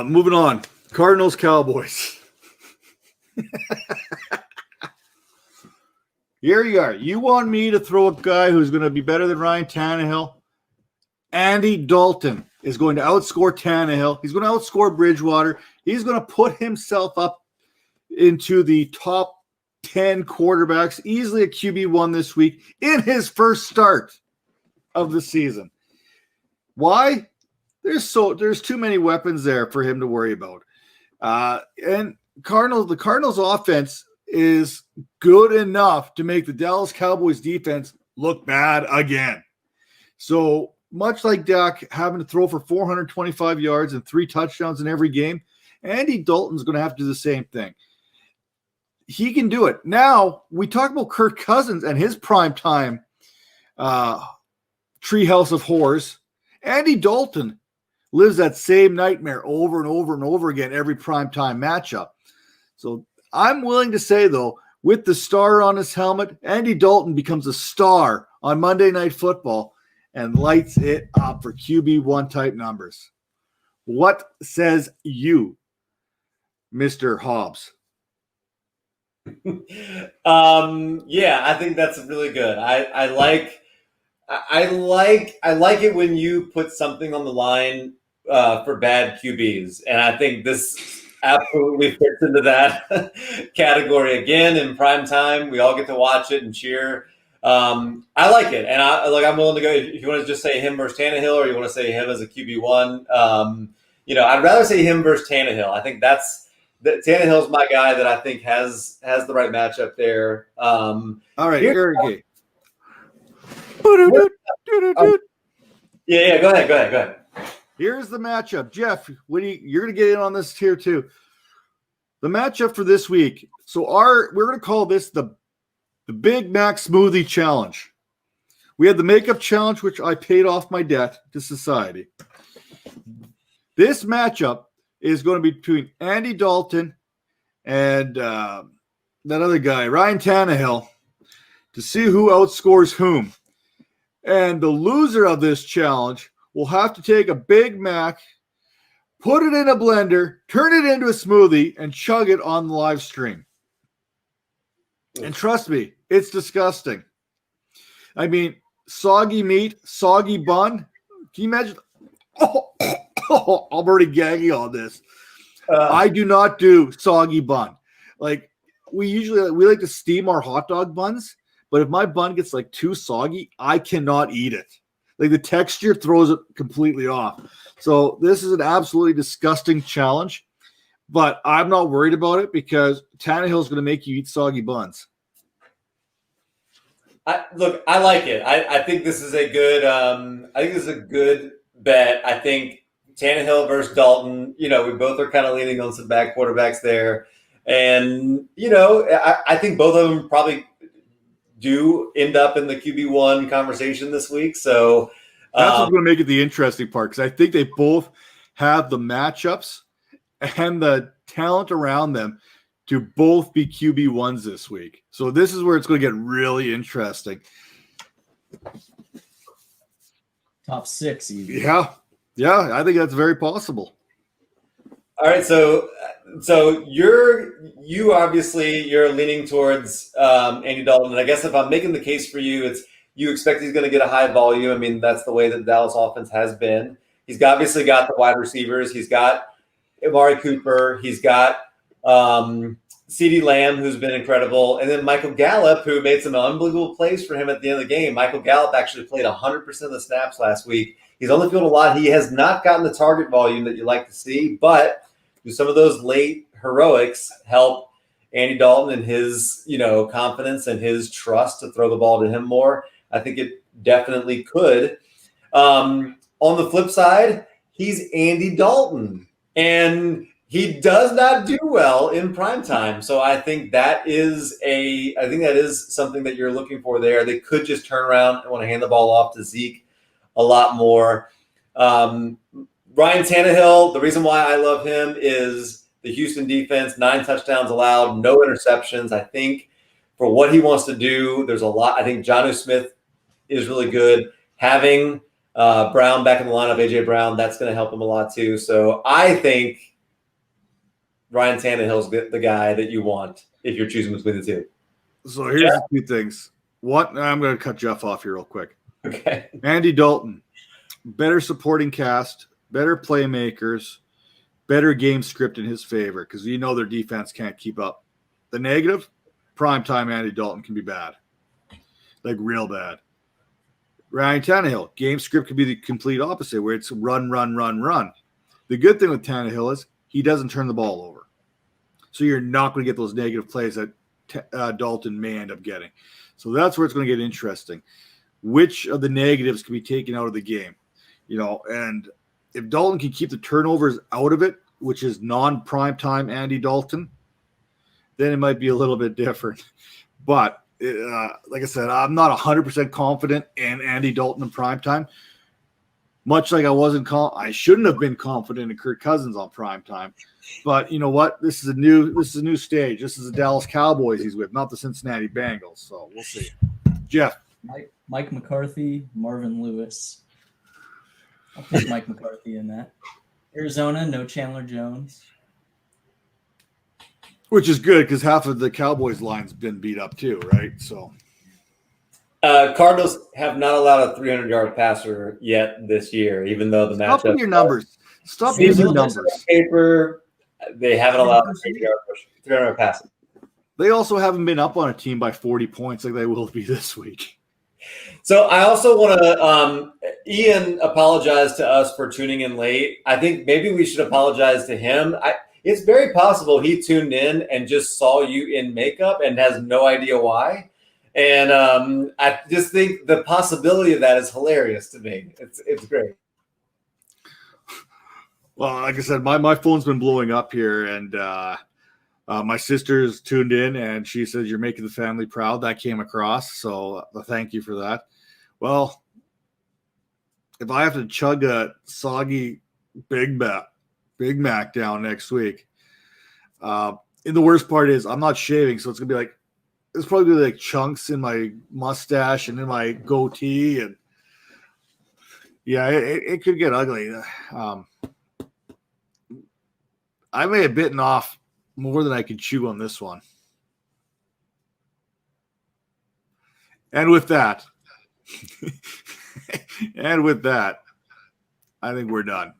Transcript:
Moving on. Cardinals, Cowboys. Here you are. You want me to throw a guy who's going to be better than Ryan Tannehill? Andy Dalton is going to outscore Tannehill. He's going to outscore Bridgewater. He's going to put himself up into the top 10 quarterbacks, easily a QB1 this week in his first start of the season. Why? There's too many weapons there for him to worry about. And the Cardinals offense is good enough to make the Dallas Cowboys defense look bad again. So much like Dak having to throw for 425 yards and 3 touchdowns in every game, Andy Dalton's going to have to do the same thing. He can do it. Now, we talk about Kirk Cousins and his primetime treehouse of horrors. Andy Dalton lives that same nightmare over and over and over again every primetime matchup. So I'm willing to say, though, with the star on his helmet, Andy Dalton becomes a star on Monday Night Football and lights it up for QB1 type numbers. What says you, Mr. Hobbs? Yeah, I think that's really good. I like it when you put something on the line for bad QBs, and I think this absolutely fits into that category again in prime time. We all get to watch it and cheer. I like it, and I'm willing to go. If you want to just say him versus Tannehill, or you want to say him as a QB1, I'd rather say him versus Tannehill. I think Tannehill's my guy that I think has the right matchup there. All right, Eric. Yeah, go ahead. Here's the matchup. Jeff, you're going to get in on this here too. The matchup for this week. So we're going to call this the Big Mac Smoothie Challenge. We had the Makeup Challenge, which I paid off my debt to society. This matchup is going to be between Andy Dalton and that other guy, Ryan Tannehill, to see who outscores whom. And the loser of this challenge will have to take a Big Mac, put it in a blender, turn it into a smoothie, and chug it on the live stream. And trust me, it's disgusting. I mean, soggy meat, soggy bun. Can you imagine? Oh, I'm already gagging on this. I do not do soggy bun. Like we like to steam our hot dog buns, but if my bun gets like too soggy, I cannot eat it. Like the texture throws it completely off. So this is an absolutely disgusting challenge, but I'm not worried about it because Tannehill's going to make you eat soggy buns. I like it. I think this is a good. I think this is a good bet. I think Tannehill versus Dalton. We both are kind of leaning on some bad quarterbacks there, and I think both of them probably do end up in the QB1 conversation this week. So that's what's going to make it the interesting part because I think they both have the matchups and the talent around them to both be QB1s this week. So this is where it's going to get really interesting. Top 6 even. Yeah, I think that's very possible. All right, so you're obviously leaning towards Andy Dalton, and I guess if I'm making the case for you, it's you expect he's going to get a high volume. I mean, that's the way that the Dallas offense has been. He's obviously got the wide receivers. He's got Amari Cooper. He's got CeeDee Lamb, who's been incredible, and then Michael Gallup, who made some unbelievable plays for him at the end of the game. Michael Gallup actually played 100% of the snaps last week. He's on the field a lot. He has not gotten the target volume that you like to see, but some of those late heroics help Andy Dalton and his, confidence and his trust to throw the ball to him more. I think it definitely could. On the flip side, he's Andy Dalton, and he does not do well in primetime. So I think that is something that you're looking for there. They could just turn around and want to hand the ball off to Zeke a lot more. Ryan Tannehill, the reason why I love him is the Houston defense, 9 touchdowns allowed, no interceptions. I think for what he wants to do, there's a lot. I think Jonnu Smith is really good. Having Brown back in the lineup, A.J. Brown, that's going to help him a lot too. So I think Ryan Tannehill's the guy that you want if you're choosing between the two. So here's the two things. What I'm going to cut Jeff off here real quick. Okay. Andy Dalton, better supporting cast, better playmakers, better game script in his favor because you know their defense can't keep up. The negative, primetime Andy Dalton can be bad, like real bad. Ryan Tannehill, game script could be the complete opposite where it's run, run, run, run. The good thing with Tannehill is he doesn't turn the ball over. So you're not going to get those negative plays that Dalton may end up getting. So that's where it's going to get interesting. Which of the negatives can be taken out of the game? And if Dalton can keep the turnovers out of it, which is non-primetime Andy Dalton, then it might be a little bit different. But like I said, I'm not 100% confident in Andy Dalton in primetime. Much like I shouldn't have been confident in Kirk Cousins on primetime. But you know what? This is a new stage. This is the Dallas Cowboys he's with, not the Cincinnati Bengals. So we'll see. Jeff. Mike McCarthy, Marvin Lewis. I'll pick Mike McCarthy in that. Arizona, no Chandler Jones. Which is good because half of the Cowboys line's been beat up too, right? So Cardinals have not allowed a 300-yard passer yet this year, even though the matchup. Stop with your numbers. Stop using numbers. Paper, they haven't allowed a 300-yard passing. They also haven't been up on a team by 40 points like they will be this week. So I also want to Ian apologized to us for tuning in late. I think maybe we should apologize to him. It's very possible he tuned in and just saw you in makeup and has no idea why. And I just think the possibility of that is hilarious to me. It's great. Well, like I said, my phone's been blowing up here, and my sister's tuned in, and she says you're making the family proud. That came across, so thank you for that. Well, if I have to chug a soggy Big Mac down next week, and the worst part is I'm not shaving, so it's gonna be like there's probably gonna be like chunks in my mustache and in my goatee, and yeah, it could get ugly. I may have bitten off more than I could chew on this one. And with that, I think we're done.